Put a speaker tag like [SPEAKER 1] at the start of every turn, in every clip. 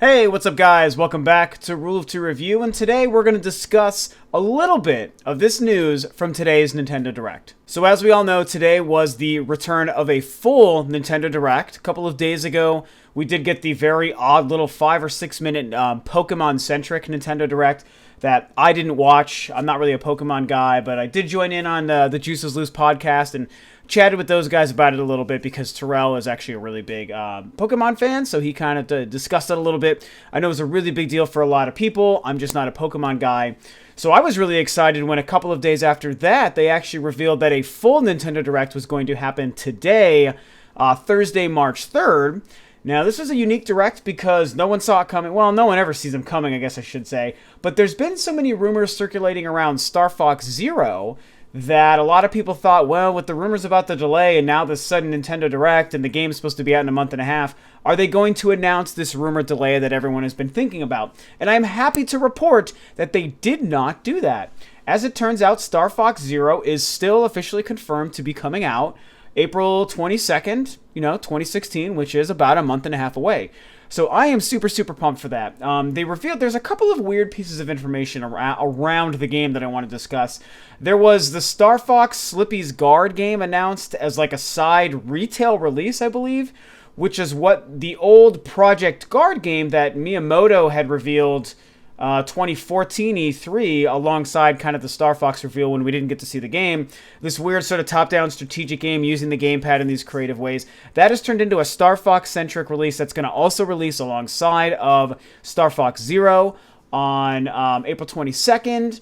[SPEAKER 1] Hey, what's up guys? Welcome back to Rule of Two Review, and today we're going to discuss a little bit of this news from today's Nintendo Direct. So as we all know, today was the return of a full Nintendo Direct. A couple of days ago, we did get the very odd little 5 or 6 minute Pokemon-centric Nintendo Direct that I didn't watch. I'm not really a Pokemon guy, but I did join in on the Juices Loose podcast and chatted with those guys about it a little bit because Terrell is actually a really big Pokemon fan, so he kind of discussed it a little bit. I know it was a really big deal for a lot of people. I'm just not a Pokemon guy. So I was really excited when a couple of days after that, they actually revealed that a full Nintendo Direct was going to happen today, Thursday, March 3rd. Now, this was a unique Direct because no one saw it coming. Well, no one ever sees them coming, I guess I should say. But there's been so many rumors circulating around Starfox Zero that a lot of people thought, well, with the rumors about the delay and now this sudden Nintendo Direct and the game's supposed to be out in a month and a half, are they going to announce this rumored delay that everyone has been thinking about? And I'm happy to report that they did not do that. As it turns out, Starfox Zero is still officially confirmed to be coming out April 22nd, 2016, which is about a month and a half away. So I am super, super pumped for that. They revealed there's a couple of weird pieces of information around the game that I want to discuss. There was the Star Fox Slippy's Guard game announced as like a side retail release, I believe, which is what the old Project Guard game that Miyamoto had revealed 2014 E3 alongside kind of the Star Fox reveal when we didn't get to see the game. This weird sort of top-down strategic game using the gamepad in these creative ways. That has turned into a Star Fox-centric release that's going to also release alongside of Starfox Zero on April 22nd.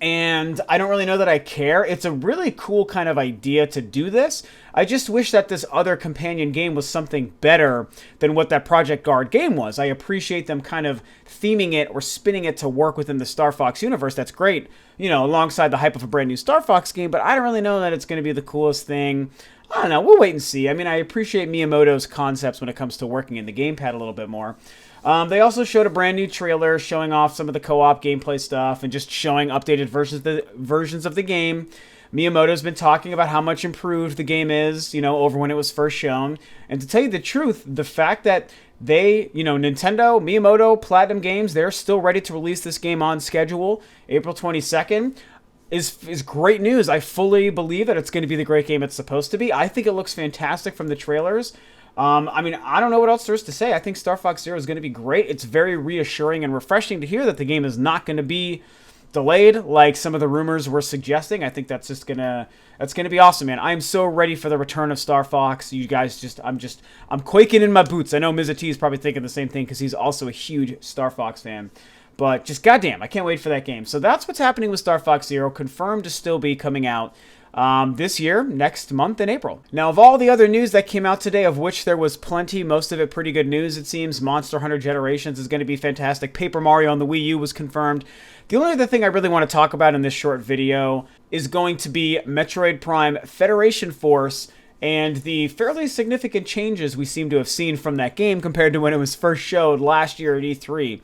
[SPEAKER 1] And I don't really know that I care. It's a really cool kind of idea to do this. I just wish that this other companion game was something better than what that Project Guard game was. I appreciate them kind of theming it or spinning it to work within the Star Fox universe. That's great, alongside the hype of a brand new Star Fox game, but I don't really know that it's going to be the coolest thing. I don't know. We'll wait and see. I mean, I appreciate Miyamoto's concepts when it comes to working in the gamepad a little bit more. They also showed a brand new trailer showing off some of the co-op gameplay stuff and just showing updated versions of the game. Miyamoto's been talking about how much improved the game is, over when it was first shown. And to tell you the truth, the fact that they, Nintendo, Miyamoto, Platinum Games, they're still ready to release this game on schedule, April 22nd, is great news. I fully believe that it's going to be the great game it's supposed to be. I think it looks fantastic from the trailers. I mean, I don't know what else there is to say. I think Star Fox Zero is going to be great. It's very reassuring and refreshing to hear that the game is not going to be delayed like some of the rumors were suggesting. I think that's gonna be awesome, man. I'm so ready for the return of Star Fox. You guys I'm quaking in my boots. I know Mizzy is probably thinking the same thing because he's also a huge Star Fox fan. But just goddamn, I can't wait for that game. So that's what's happening with Star Fox Zero, confirmed to still be coming out this year, next month in April. Now, of all the other news that came out today, of which there was plenty, most of it pretty good news, it seems. Monster Hunter Generations is going to be fantastic. Paper Mario on the Wii U was confirmed. The only other thing I really want to talk about in this short video is going to be Metroid Prime Federation Force and the fairly significant changes we seem to have seen from that game compared to when it was first showed last year at E3.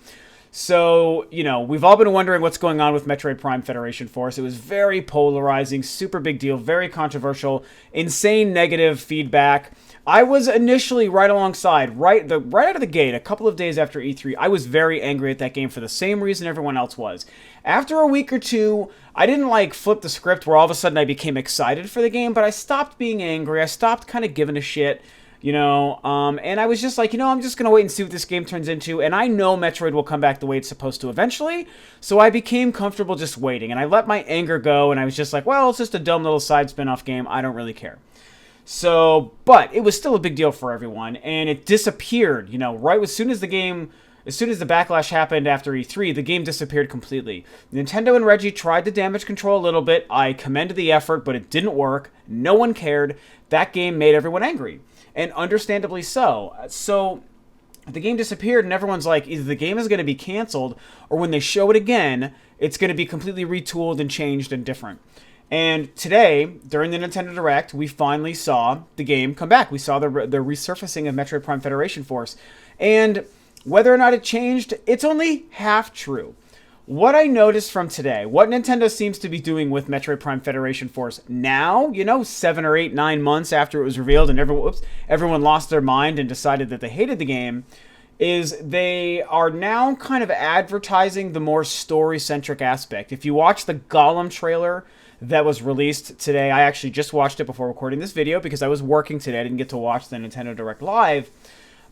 [SPEAKER 1] So, we've all been wondering what's going on with Metroid Prime Federation Force. It was very polarizing, super big deal, very controversial, insane negative feedback. I was initially right alongside, right out of the gate, a couple of days after E3, I was very angry at that game for the same reason everyone else was. After a week or two, I didn't flip the script where all of a sudden I became excited for the game, but I stopped being angry. I stopped kind of giving a shit. And I was just like, I'm just going to wait and see what this game turns into, and I know Metroid will come back the way it's supposed to eventually, so I became comfortable just waiting, and I let my anger go, and I was just like, well, it's just a dumb little side spin-off game, I don't really care. So, but it was still a big deal for everyone, and it disappeared, right as soon as the backlash happened after E3, the game disappeared completely. Nintendo and Reggie tried to damage control a little bit, I commend the effort, but it didn't work, no one cared, that game made everyone angry. And understandably so. So the game disappeared and everyone's like, either the game is going to be canceled or when they show it again, it's going to be completely retooled and changed and different. And today, during the Nintendo Direct, we finally saw the game come back. We saw the resurfacing of Metroid Prime Federation Force. And whether or not it changed, it's only half true. What I noticed from today, what Nintendo seems to be doing with Metroid Prime Federation Force now, 7 or 8, 9 months after it was revealed and everyone lost their mind and decided that they hated the game, is they are now kind of advertising the more story-centric aspect. If you watch the Gollum trailer that was released today, I actually just watched it before recording this video because I was working today. I didn't get to watch the Nintendo Direct Live.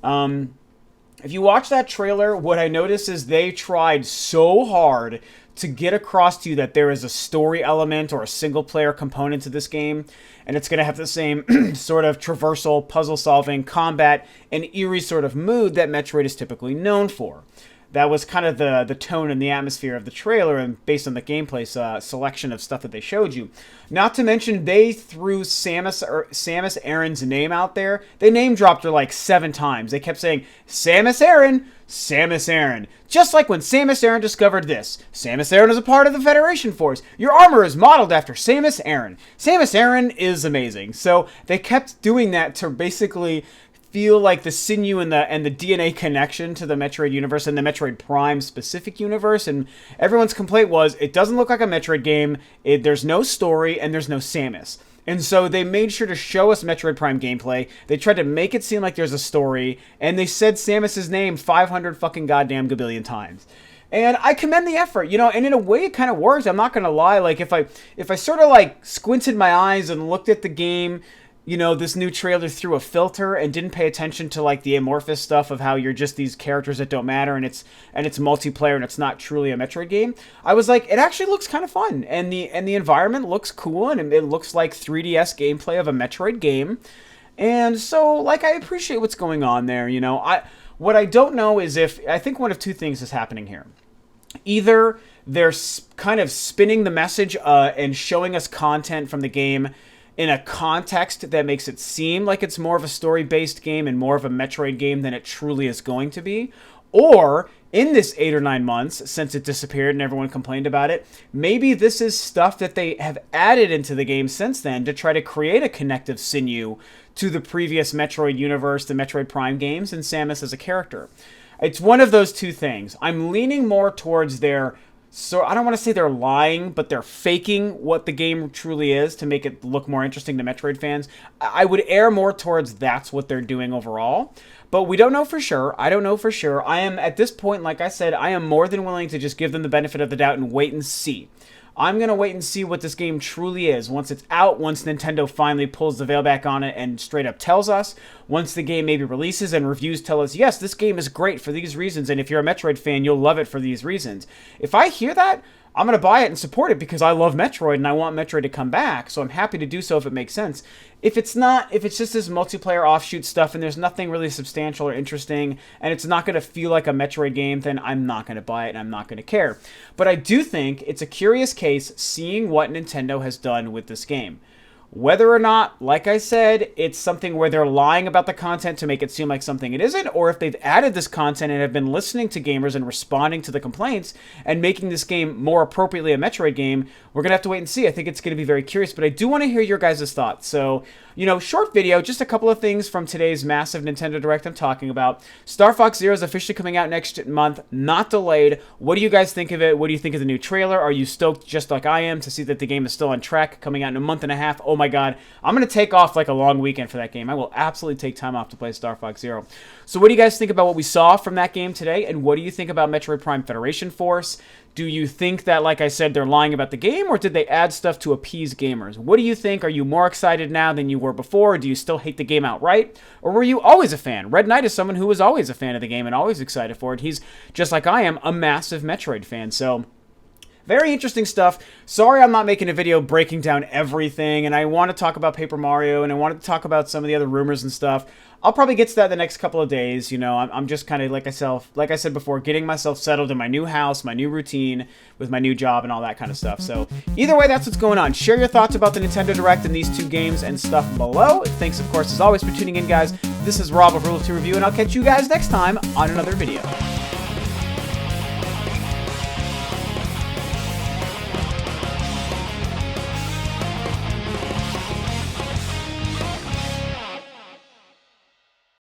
[SPEAKER 1] If you watch that trailer, what I noticed is they tried so hard to get across to you that there is a story element or a single-player component to this game, and it's going to have the same sort of traversal, puzzle-solving, combat, and eerie sort of mood that Metroid is typically known for. That was kind of the tone and the atmosphere of the trailer, and based on the gameplay selection of stuff that they showed you. Not to mention, they threw Samus Aran's name out there. They name-dropped her like 7 times. They kept saying, Samus Aran, Samus Aran. Just like when Samus Aran discovered this. Samus Aran is a part of the Federation Force. Your armor is modeled after Samus Aran. Samus Aran is amazing. So they kept doing that to basically feel like the sinew and the DNA connection to the Metroid universe and the Metroid Prime specific universe. And everyone's complaint was, it doesn't look like a Metroid game, there's no story, and there's no Samus. And so they made sure to show us Metroid Prime gameplay. They tried to make it seem like there's a story, and they said Samus's name 500 fucking goddamn gabillion times. And I commend the effort, you know, and in a way it kind of works. I'm not going to lie. Like, if I sort of like squinted my eyes and looked at the game, you know, this new trailer through a filter and didn't pay attention to like the amorphous stuff of how you're just these characters that don't matter and it's multiplayer and it's not truly a Metroid game, I was like, it actually looks kind of fun, and the environment looks cool, and it looks like 3DS gameplay of a Metroid game. And so, like, I appreciate what's going on there, you know. What I don't know is I think one of two things is happening here. Either they're kind of spinning the message and showing us content from the game in a context that makes it seem like it's more of a story-based game and more of a Metroid game than it truly is going to be. Or, in this 8 or 9 months since it disappeared and everyone complained about it, maybe this is stuff that they have added into the game since then to try to create a connective sinew to the previous Metroid universe, the Metroid Prime games, and Samus as a character. It's one of those two things. I'm leaning more towards so I don't want to say they're lying, but they're faking what the game truly is to make it look more interesting to Metroid fans. I would err more towards that's what they're doing overall. But we don't know for sure. I don't know for sure. I am, at this point, like I said, I am more than willing to just give them the benefit of the doubt and wait and see. I'm going to wait and see what this game truly is once it's out, once Nintendo finally pulls the veil back on it and straight up tells us, once the game maybe releases and reviews tell us, yes, this game is great for these reasons, and if you're a Metroid fan, you'll love it for these reasons. If I hear that, I'm going to buy it and support it because I love Metroid and I want Metroid to come back, so I'm happy to do so if it makes sense. If it's not, if it's just this multiplayer offshoot stuff and there's nothing really substantial or interesting and it's not going to feel like a Metroid game, then I'm not going to buy it and I'm not going to care. But I do think it's a curious case seeing what Nintendo has done with this game. Whether or not, like I said, it's something where they're lying about the content to make it seem like something it isn't, or if they've added this content and have been listening to gamers and responding to the complaints and making this game more appropriately a Metroid game, we're going to have to wait and see. I think it's going to be very curious, but I do want to hear your guys' thoughts. So, you know, short video, just a couple of things from today's massive Nintendo Direct I'm talking about. Starfox Zero is officially coming out next month, not delayed. What do you guys think of it? What do you think of the new trailer? Are you stoked just like I am to see that the game is still on track, coming out in a month and a half? Oh my god, I'm going to take off like a long weekend for that game. I will absolutely take time off to play Starfox Zero. So what do you guys think about what we saw from that game today? And what do you think about Metroid Prime Federation Force? Do you think that, like I said, they're lying about the game, or did they add stuff to appease gamers? What do you think? Are you more excited now than you were before? Or do you still hate the game outright? Or were you always a fan? Red Knight is someone who was always a fan of the game and always excited for it. He's, just like I am, a massive Metroid fan. So, very interesting stuff. Sorry I'm not making a video breaking down everything, and I want to talk about Paper Mario, and I wanted to talk about some of the other rumors and stuff. I'll probably get to that the next couple of days. You know, I'm just kind of, like I said before, getting myself settled in my new house, my new routine, with my new job and all that kind of stuff. So, either way, that's what's going on. Share your thoughts about the Nintendo Direct and these two games and stuff below. Thanks, of course, as always, for tuning in, guys. This is Rob of Rule of Two Review, and I'll catch you guys next time on another video.